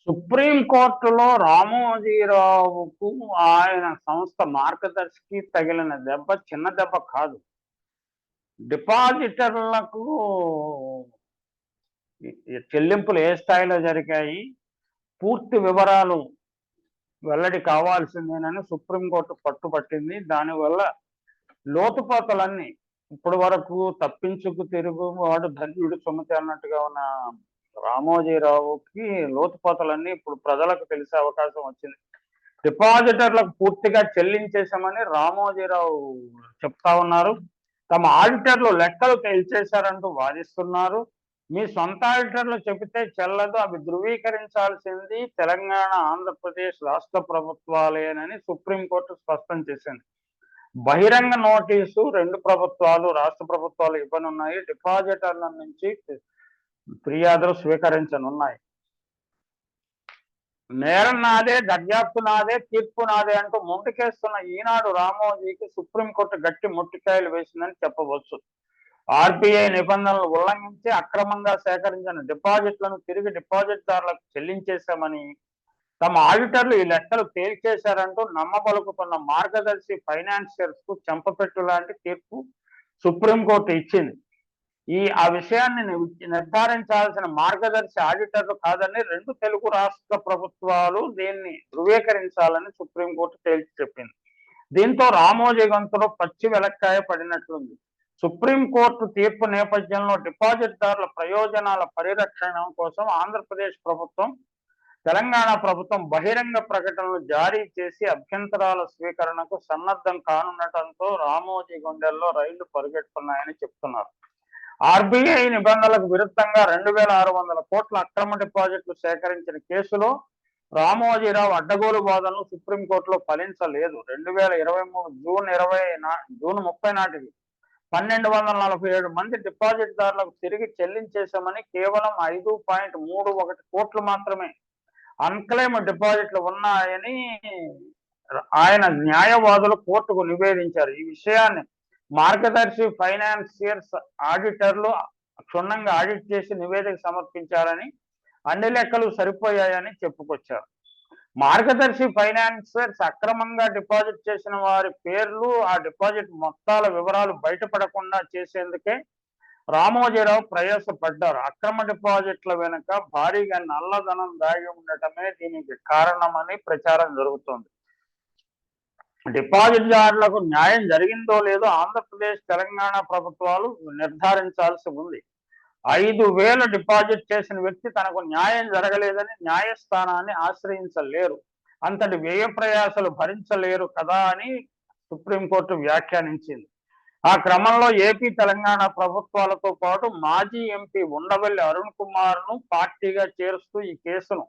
Supreme కోర్టులో రామోజీరావుకు ఆయన సంస్థ మార్గదర్శికి తగిలిన దెబ్బ చిన్న దెబ్బ కాదు. డిపాజిటర్లకు చెల్లింపులు ఏ స్థాయిలో జరిగాయి, పూర్తి వివరాలు వెల్లడి కావాల్సిందేనని సుప్రీంకోర్టు పట్టుపట్టింది. దానివల్ల లోతుపాతలన్నీ ఇప్పటి వరకు తప్పించుకు తిరుగువాడు ధన్యుడు సుమతి అన్నట్టుగా ఉన్న రామోజీరావుకి లోతుపాతలన్నీ ఇప్పుడు ప్రజలకు తెలిసే అవకాశం వచ్చింది. డిపాజిటర్లకు పూర్తిగా చెల్లించేశామని రామోజీరావు చెప్తా ఉన్నారు. తమ ఆడిటర్లు లెక్కలు తేల్చేశారంటూ వాదిస్తున్నారు. మీ సొంత ఆడిటర్లు చెబితే చెల్లదు, అవి ధృవీకరించాల్సింది తెలంగాణ, ఆంధ్రప్రదేశ్ రాష్ట్ర ప్రభుత్వాలేనని సుప్రీంకోర్టు స్పష్టం చేసింది. బహిరంగ నోటీసు రెండు ప్రభుత్వాలు, రాష్ట్ర ప్రభుత్వాలు ఇవ్వనున్నాయి. డిపాజిటర్ల నుంచి ఫిర్యాదులు స్వీకరించనున్నాయి. నేరం నాదే, దర్యాప్తు నాదే, తీర్పు నాదే అంటూ ముందుకేస్తున్న ఈనాడు రామోజీకి సుప్రీంకోర్టు గట్టి ముట్టికాయలు వేసిందని చెప్పవచ్చు. ఆర్బీఐ నిబంధనలు ఉల్లంఘించి అక్రమంగా సేకరించిన డిపాజిట్లను తిరిగి డిపాజిట్దారులకు చెల్లించేశామని తమ ఆడిటర్లు ఈ లెక్కలు తేల్చేశారంటూ నమ్మబలుకుతున్న మార్గదర్శి ఫైనాన్షియర్స్ కు చెంపపెట్టు లాంటి తీర్పు సుప్రీంకోర్టు ఇచ్చింది. ఆ విషయాన్ని నిర్ధారించాల్సిన మార్గదర్శి ఆడిటర్లు కాదని రెండు తెలుగు రాష్ట్ర ప్రభుత్వాలు దీన్ని ధృవీకరించాలని సుప్రీంకోర్టు తేల్చి చెప్పింది. దీంతో రామోజీ గొంతులో పచ్చి వెలక్కాయ పడినట్లుంది. సుప్రీంకోర్టు తీర్పు నేపథ్యంలో డిపాజిట్దారుల ప్రయోజనాల పరిరక్షణ కోసం ఆంధ్రప్రదేశ్ ప్రభుత్వం, తెలంగాణ ప్రభుత్వం బహిరంగ ప్రకటనలు జారీ చేసి అభ్యంతరాల స్వీకరణకు సన్నద్ధం కానుండటంతో రామోజీ గుండెల్లో రైళ్లు పరిగెడుతున్నాయని చెప్తున్నారు. ఆర్బీఐ నిబంధనలకు విరుద్ధంగా 2600 కోట్ల అక్రమ డిపాజిట్లు సేకరించిన కేసులో రామోజీరావు అడ్డగోలు వాదనలు సుప్రీంకోర్టులో ఫలించలేదు. 2023 జూన్ 30 నాటికి 1247 మంది డిపాజిట్దారులకు తిరిగి చెల్లించేశామని, కేవలం 5.31 కోట్లు మాత్రమే అన్క్లెయిమ్ డిపాజిట్లు ఉన్నాయని ఆయన న్యాయవాదులు కోర్టుకు నివేదించారు. ఈ విషయాన్ని మార్గదర్శి ఫైనాన్షియర్స్ ఆడిటర్లు క్షుణ్ణంగా ఆడిట్ చేసి నివేదిక సమర్పించారని, అన్ని లెక్కలు సరిపోయాయని చెప్పుకొచ్చారు. మార్గదర్శి ఫైనాన్షియర్స్ అక్రమంగా డిపాజిట్ చేసిన వారి పేర్లు, ఆ డిపాజిట్ మొత్తాల వివరాలు బయటపడకుండా చేసేందుకే రామోజీరావు ప్రయాసపడ్డారు. అక్రమ డిపాజిట్ల వెనుక భారీగా నల్లధనం దాగి ఉండటమే దీనికి కారణమని ప్రచారం జరుగుతోంది. డిపాజిట్దారులకు న్యాయం జరిగిందో లేదో ఆంధ్రప్రదేశ్, తెలంగాణ ప్రభుత్వాలు నిర్ధారించాల్సి ఉంది. 5,000 డిపాజిట్ చేసిన వ్యక్తి తనకు న్యాయం జరగలేదని న్యాయస్థానాన్ని ఆశ్రయించలేరు, అంతటి వ్యయ ప్రయాసలు భరించలేరు కదా అని సుప్రీంకోర్టు వ్యాఖ్యానించింది. ఆ క్రమంలో ఏపీ, తెలంగాణ ప్రభుత్వాలతో పాటు మాజీ ఎంపీ ఉండవల్లి అరుణ్ కుమార్ ను పార్టీగా చేరుస్తూ ఈ కేసును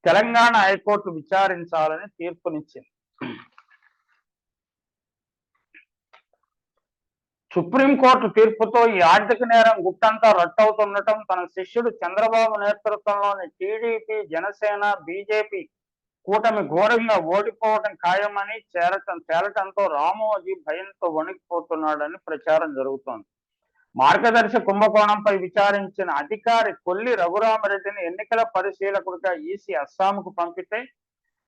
తెలంగాణ హైకోర్టు విచారించాలని తీర్పునిచ్చింది. సుప్రీంకోర్టు తీర్పుతో ఈ ఆర్థిక నేరం గుట్టంతా రట్టవుతుండటం, తన శిష్యుడు చంద్రబాబు నేతృత్వంలోని టీడీపీ, జనసేన, బీజేపీ కూటమి ఘోరంగా ఓడిపోవటం ఖాయమని తేలటంతో రామోజీ భయంతో వణికిపోతున్నాడని ప్రచారం జరుగుతోంది. మార్గదర్శి కుంభకోణంపై విచారించిన అధికారి కొల్లి రఘురామరెడ్డిని ఎన్నికల పరిశీలకుడిగా ఈసీ అస్సాంకు పంపితే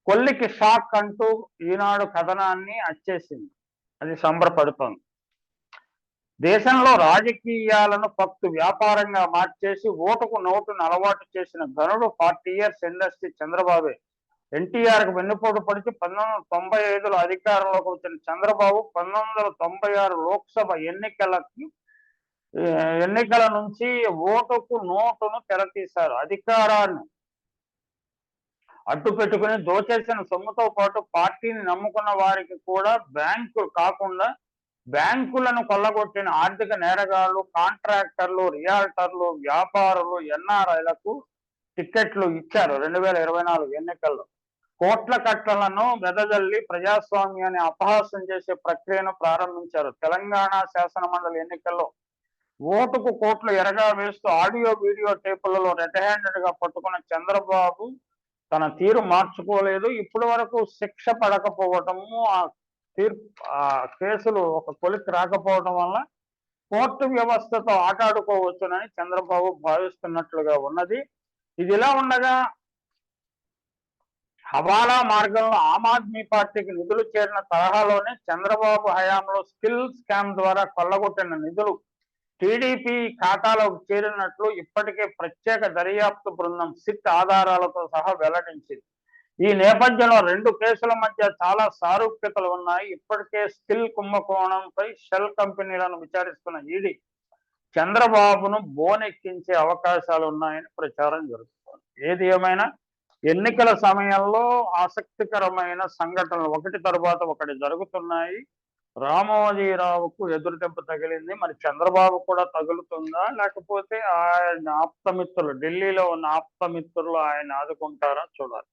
కొల్లికి షాక్ అంటూ ఈనాడు కథనాన్ని అచ్చేసింది. అది సంబరపడుతోంది. దేశంలో రాజకీయాలను పక్తు వ్యాపారంగా మార్చేసి ఓటుకు నోటును అలవాటు చేసిన ఘనుడు 40 years ఇండస్ట్రీ చంద్రబాబే. ఎన్టీఆర్కు వెన్నుపోటు పడిచి 1995లో అధికారంలోకి వచ్చిన చంద్రబాబు 1996 లోక్సభ ఎన్నికల నుంచి ఓటుకు నోటును తెరతీశారు. అధికారాన్ని అడ్డు పెట్టుకుని దోచేసిన సొమ్ముతో పాటు పార్టీని నమ్ముకున్న వారికి కూడా బ్యాంకులను కొల్లగొట్టిన ఆర్థిక నేరగాళ్లు, కాంట్రాక్టర్లు, రియాల్టర్లు, వ్యాపారులు, ఎన్ఆర్ఐలకు టికెట్లు ఇచ్చారు. 2024 ఎన్నికల్లో కోట్ల కట్టలను వెదజల్లి ప్రజాస్వామ్యాన్ని అపహాస్యం చేసే ప్రక్రియను ప్రారంభించారు. తెలంగాణ శాసనమండలి ఎన్నికల్లో ఓటుకు కోట్లు ఎరగా వేస్తూ ఆడియో వీడియో టేపులలో రెడ్ హ్యాండెడ్ గా పట్టుకున్న చంద్రబాబు తన తీరు మార్చుకోలేదు. ఇప్పటి వరకు శిక్ష పడకపోవటము, ఆ కేసులు ఒక కొలిక్కి రాకపోవడం వల్ల కోర్టు వ్యవస్థతో ఆటాడుకోవచ్చునని చంద్రబాబు భావిస్తున్నట్లుగా ఉన్నది. ఇది ఇలా ఉండగా హవాలా మార్గంలో ఆమ్ ఆద్మీ పార్టీకి నిధులు చేరిన తరహాలోనే చంద్రబాబు హయాంలో స్కిల్ స్కామ్ ద్వారా కొల్లగొట్టిన నిధులు టీడీపీ ఖాతాలోకి చేరినట్లు ఇప్పటికే ప్రత్యేక దర్యాప్తు బృందం సిట్ ఆధారాలతో సహా వెల్లడించింది. ఈ నేపథ్యంలో రెండు కేసుల మధ్య చాలా సారూప్యతలు ఉన్నాయి. ఇప్పటికే స్కిల్ కుంభకోణంపై షెల్ కంపెనీలను విచారిస్తున్న ఈడీ చంద్రబాబును బోనెక్కించే అవకాశాలు ఉన్నాయని ప్రచారం జరుగుతోంది. ఏది ఏమైనా ఎన్నికల సమయంలో ఆసక్తికరమైన సంఘటనలు ఒకటి తరువాత ఒకటి జరుగుతున్నాయి. రామోజీరావుకు ఎదురుదెబ్బ తగిలింది. మరి చంద్రబాబు కూడా తగులుతుందా? లేకపోతే ఆయన ఆప్తమిత్రులు, ఢిల్లీలో ఉన్న ఆప్తమిత్రులు ఆయన ఆదుకుంటారా? చూడాలి.